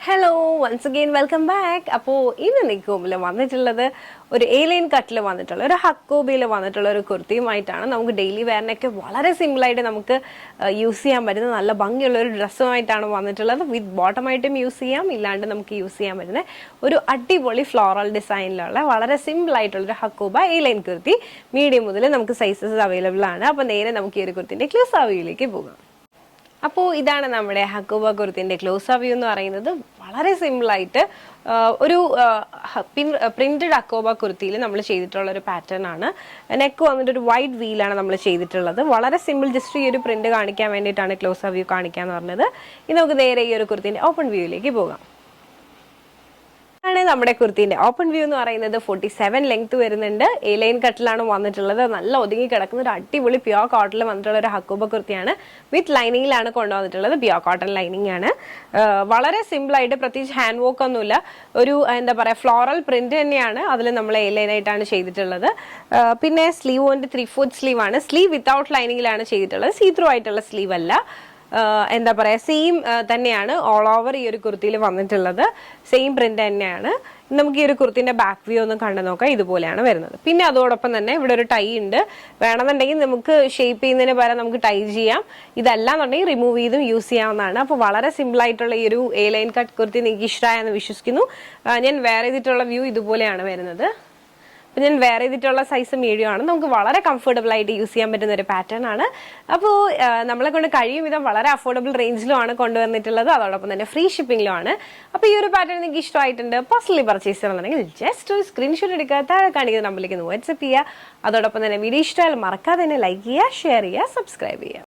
Hello once again welcome back. അപ്പോൾ ഇന്ന് നിൽക്കുമ്പോൾ വന്നിട്ടുള്ളത് ഒരു A-line കട്ടിൽ വന്നിട്ടുള്ള ഒരു ഹക്കോബയിൽ വന്നിട്ടുള്ള ഒരു കുർത്തിയുമായിട്ടാണ്. നമുക്ക് ഡെയിലി വെയറിനൊക്കെ വളരെ സിമ്പിളായിട്ട് നമുക്ക് യൂസ് ചെയ്യാൻ പറ്റുന്ന നല്ല ഭംഗിയുള്ള ഒരു ഡ്രസ്സുമായിട്ടാണ് വന്നിട്ടുള്ളത്. വിത്ത് ബോട്ടമായിട്ടും യൂസ് ചെയ്യാം, ഇല്ലാണ്ട് നമുക്ക് യൂസ് ചെയ്യാൻ പറ്റുന്ന ഒരു അടിപൊളി ഫ്ലോറൽ ഡിസൈനിലുള്ള വളരെ സിമ്പിളായിട്ടുള്ളൊരു ഹക്കോബ A-line കുർത്തി. മീഡിയം മുതൽ നമുക്ക് സൈസസ് അവൈലബിൾ ആണ്. അപ്പോൾ നേരെ നമുക്ക് ഈ ഒരു കുർത്തിൻ്റെ ക്ലോസ് റിവ്യൂയിലേക്ക് പോകാം. അപ്പോൾ ഇതാണ് നമ്മുടെ ഹക്കോബ കുർത്തിൻ്റെ ക്ലോസ് വ്യൂ എന്ന് പറയുന്നത്. വളരെ സിമ്പിളായിട്ട് ഒരു പ്രിന്റഡ് ഹക്കോബ കുർത്തിയിൽ നമ്മൾ ചെയ്തിട്ടുള്ള ഒരു പാറ്റേൺ ആണ്. നെക്ക് വന്നിട്ട് ഒരു വൈഡ് വീലാണ് നമ്മൾ ചെയ്തിട്ടുള്ളത്. വളരെ സിമ്പിൾ, ജസ്റ്റ് ഈ ഒരു പ്രിന്റ് കാണിക്കാൻ വേണ്ടിയിട്ടാണ് ക്ലോസ് വ്യൂ കാണിക്കാന്ന് പറഞ്ഞത്. ഇനി നമുക്ക് നേരെ ഈ ഒരു കുർത്തിൻ്റെ ഓപ്പൺ വ്യൂയിലേക്ക് പോകാം. ആണ് നമ്മുടെ കുർത്തിന്റെ ഓപ്പൺ വ്യൂ എന്ന് പറയുന്നത്. 47 ലെങ്ത് വരുന്നുണ്ട്. A-line കട്ടിലാണ് വന്നിട്ടുള്ളത്. നല്ല ഒതുങ്ങി കിടക്കുന്ന ഒരു അടിപൊളി പ്യോർ കോട്ടണിൽ വന്നിട്ടുള്ള ഒരു ഹക്കോബ കുർത്തിയാണ്. വിത്ത് ലൈനിങ്ങിലാണ് കൊണ്ടുവന്നിട്ടുള്ളത്. പ്യോർ കോട്ടൺ ലൈനിങ് ആണ്. വളരെ സിമ്പിൾ ആയിട്ട്, പ്രത്യേകിച്ച് ഹാൻഡ് വർക്ക് ഒന്നുമില്ല. ഒരു എന്താ പറയുക, ഫ്ലോറൽ പ്രിന്റ് തന്നെയാണ് അതിൽ നമ്മൾ A-line ആയിട്ടാണ് ചെയ്തിട്ടുള്ളത്. പിന്നെ സ്ലീവ് വന്നിട്ട് 3/4 സ്ലീവ് ആണ്. സ്ലീവ് വിത്തൗട്ട് ലൈനിങ്ങിലാണ് ചെയ്തിട്ടുള്ളത്. സീ ത്രൂ ആയിട്ടുള്ള സ്ലീവ് അല്ല. എന്താ പറയുക, സെയിം തന്നെയാണ് ഓൾ ഓവർ ഈ ഒരു കുർത്തിയിൽ വന്നിട്ടുള്ളത്. സെയിം പ്രിന്റ് തന്നെയാണ്. നമുക്ക് ഈ ഒരു കുർത്തിന്റെ ബാക്ക് വ്യൂ ഒന്ന് കണ്ടു നോക്കാം. ഇതുപോലെയാണ് വരുന്നത്. പിന്നെ അതോടൊപ്പം തന്നെ ഇവിടെ ഒരു ടൈ ഉണ്ട്. വേണമെന്നുണ്ടെങ്കിൽ നമുക്ക് ഷേപ്പ് ചെയ്യുന്നതിന് പകരം നമുക്ക് ടൈ ചെയ്യാം. ഇതല്ലാന്നുണ്ടെങ്കിൽ റിമൂവ് ചെയ്തും യൂസ് ചെയ്യാവുന്നതാണ്. അപ്പോൾ വളരെ സിമ്പിൾ ആയിട്ടുള്ള ഈ ഒരു A-line കട്ട് കുർത്തി നിങ്ങൾക്ക് ഇഷ്ടമായെന്ന് വിശ്വസിക്കുന്നു. ഞാൻ വേറെ ചെയ്തിട്ടുള്ള വ്യൂ ഇതുപോലെയാണ് വരുന്നത്. അപ്പോൾ ഞാൻ വേറെ ചെയ്തിട്ടുള്ള സൈസ് മീഡിയം ആണ്. നമുക്ക് വളരെ കംഫർട്ടബിൾ ആയിട്ട് യൂസ് ചെയ്യാൻ പറ്റുന്ന ഒരു പാറ്റേൺ ആണ്. അപ്പോൾ നമ്മളെ കൊണ്ട് കഴിയും വിധം വളരെ അഫോർഡബിൾ റേഞ്ചിലുമാണ് കൊണ്ടുവന്നിട്ടുള്ളത്. അതോടൊപ്പം തന്നെ ഫ്രീ ഷിപ്പിംഗിലും ആണ്. അപ്പോൾ ഈ ഒരു പാറ്റേൺ നിങ്ങൾക്ക് ഇഷ്ടമായിട്ടുണ്ട്, പേഴ്സണലി പർച്ചേസ് ചെയ്യണമെന്നുണ്ടെങ്കിൽ ജസ്റ്റ് ഒരു സ്ക്രീൻഷോട്ട് എടുക്കുക, താഴെ കാണിക്കുന്ന നമ്പറിലേക്ക് വാട്സ്ആപ്പ് ചെയ്യുക. അതോടൊപ്പം തന്നെ വീഡിയോ ഇഷ്ടമായാലും മറക്കാതെ തന്നെ ലൈക്ക് ചെയ്യുക, ഷെയർ ചെയ്യുക, സബ്സ്ക്രൈബ് ചെയ്യുക.